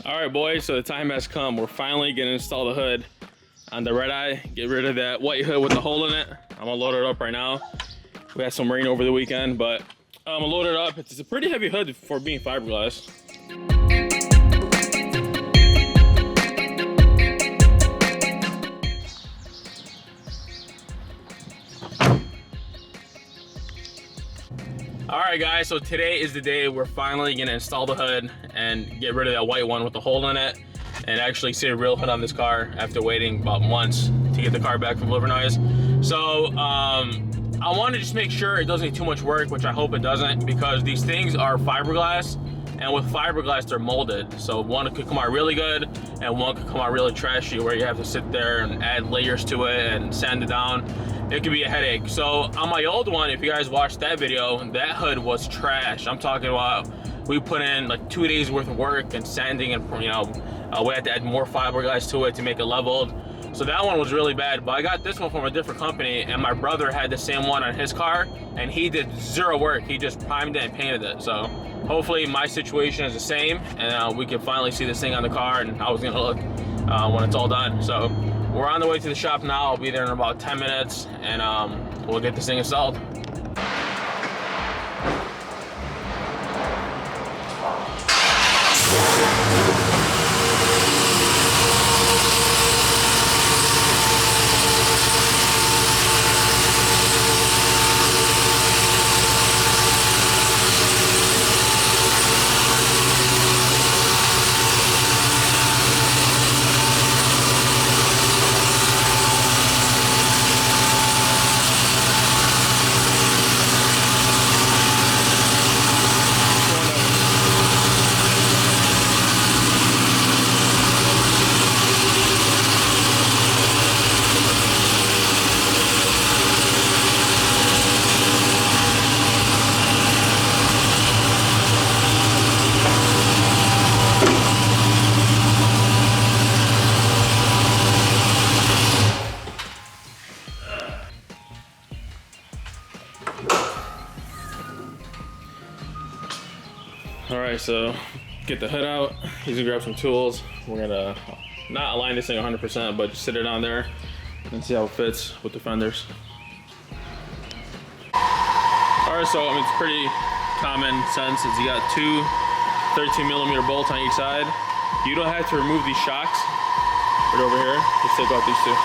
All right, boys, so the time has come. We're finally gonna install the hood on the Redeye, get rid of that white hood with the hole in it. I'm gonna load it up right now. We had some rain over the weekend, but I'm gonna load it up. It's a pretty heavy hood for being fiberglass. All right, guys, so today is the day we're finally gonna install the hood and get rid of that white one with the hole in it and actually see a real hood on this car after waiting about months to get the car back from liver noise. So I want to just make sure it doesn't need too much work, which I hope it doesn't, because these things are fiberglass, and with fiberglass they're molded. So one could come out really good and one could come out really trashy, where you have to sit there and add layers to it and sand it down. It could be a headache. So on my old one, if you guys watched that video, that hood was trash. I'm talking about, we put in like 2 days worth of work and sanding, and we had to add more fiberglass to it to make it leveled. So that one was really bad, but I got this one from a different company, and my brother had the same one on his car, and he did zero work. He just primed it and painted it. So hopefully my situation is the same, and we can finally see this thing on the car and how it's gonna look when it's all done. So we're on the way to the shop now. I'll be there in about 10 minutes, and we'll get this thing installed. All right, so get the hood out. He's gonna grab some tools. We're gonna not align this thing 100%, but just sit it on there and see how it fits with the fenders. All right, so it's pretty common sense. Is you got two 13mm bolts on each side. You don't have to remove these shocks right over here. Just take out these two.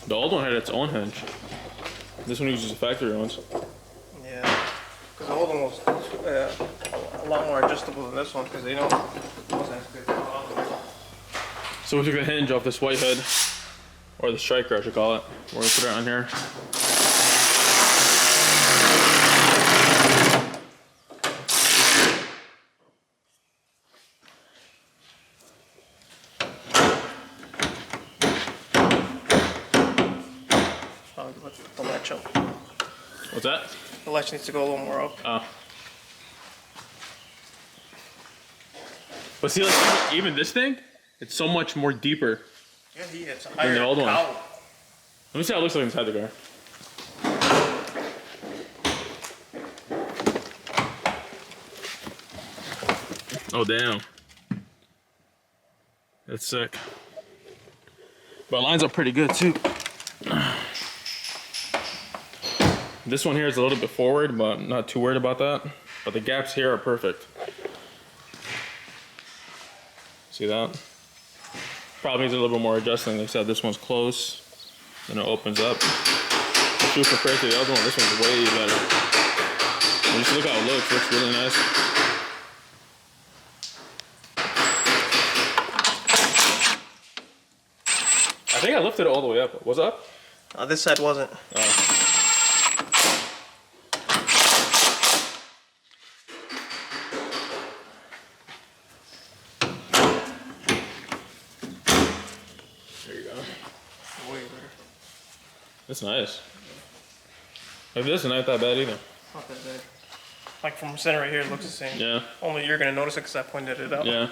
The old one had its own hinge. This one uses the factory ones. Yeah, because the old one was a lot more adjustable than this one, because they don't. So we took the hinge off this white hood, or the striker I should call it. We're gonna put it on here. What's that? The latch needs to go a little more up. Oh. But see, like, even this thing, it's so much more deeper. Yeah, it's a than higher the old one. cowl. Let me see how it looks like inside the car. Oh, damn. That's sick. But it lines up pretty good, too. This one here is a little bit forward, but I'm not too worried about that. But the gaps here are perfect. See that? Probably needs a little bit more adjusting. Like I said, this one's close, then it opens up. Super compared to the other one, this one's way better. And just look how it looks really nice. I think I lifted it all the way up. Was it up? This side wasn't. Oh. That's nice. Maybe this is not that bad either. Not that bad. Like from center right here, it looks the same. Yeah. Only you're gonna notice it because I pointed it out. Yeah.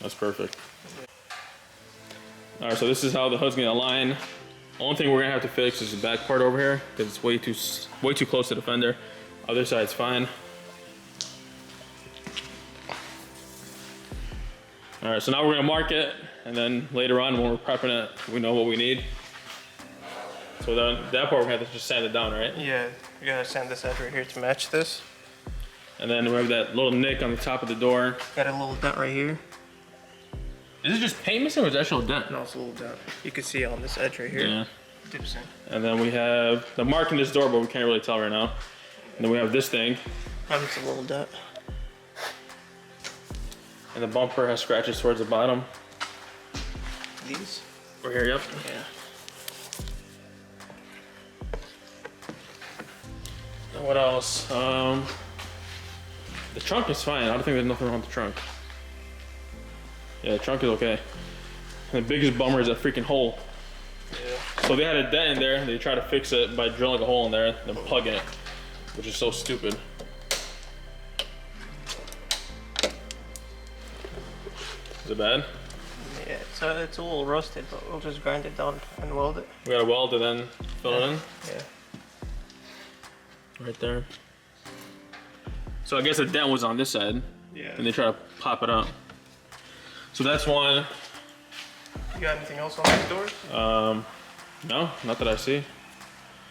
That's perfect. All right, so this is how the hood's gonna align. Only thing we're gonna have to fix is the back part over here because it's way too close to the fender. Other side's fine. All right, so now we're gonna mark it, and then later on when we're prepping it, we know what we need. So then that part we're gonna have to just sand it down, right? Yeah, you gotta sand this edge right here to match this. And then we have that little nick on the top of the door. Got a little dent right here. Is it just paint missing or is it actual dent? No, it's a little dent. You can see on this edge right here. Yeah. Dips in. And then we have the mark in this door, but we can't really tell right now. And then we have this thing. It's a little dent. And the bumper has scratches towards the bottom. These? Right here, yep. Yeah. And what else? The trunk is fine. I don't think there's nothing wrong with the trunk. Yeah, the trunk is okay. And the biggest bummer is that freaking hole. Yeah. So they had a dent in there, and they tried to fix it by drilling a hole in there and then plugging it, which is so stupid. Is it bad? Yeah, it's a little rusted, but we'll just grind it down and weld it. We gotta weld it and then fill it in? Yeah. Right there. So I guess the dent was on this side. Yeah. And they try to pop it out. So that's one. You got anything else on these doors? No, not that I see.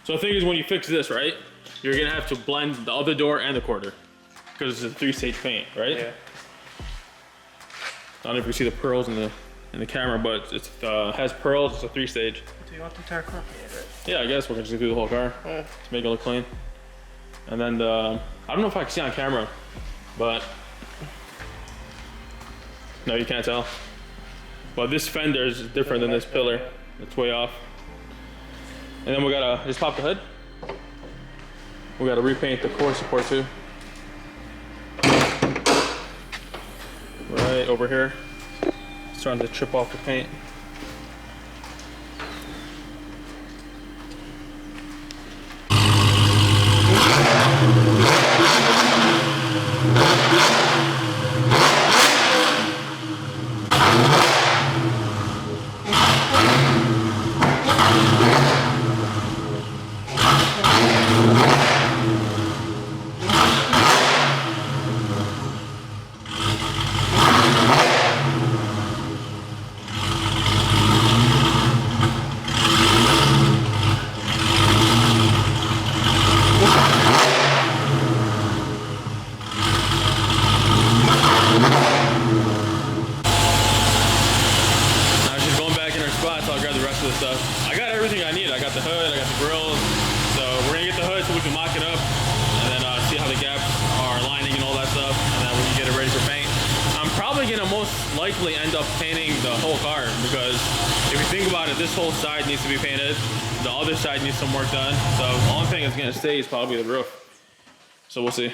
So the thing is, when you fix this, right, you're gonna have to blend the other door and the quarter because it's a 3-stage paint, right? Yeah. I don't know if you see the pearls in the camera, but it has pearls. It's a 3-stage. Do you want the entire car painted, right? Yeah, I guess we're gonna just do the whole car Yeah. to make it look clean. And then I don't know if I can see on camera, but no, you can't tell. But this fender is different than this pillar. It's way off. And then we gotta just pop the hood. We gotta repaint the core support too. Right over here. It's starting to chip off the paint. I got everything I need. I got the hood, I got the grills. So we're gonna get the hood so we can mock it up and then see how the gaps are aligning and all that stuff, and then we can get it ready for paint. I'm probably gonna most likely end up painting the whole car because if you think about it, this whole side needs to be painted. The other side needs some work done. So the only thing that's gonna stay is probably the roof. So we'll see.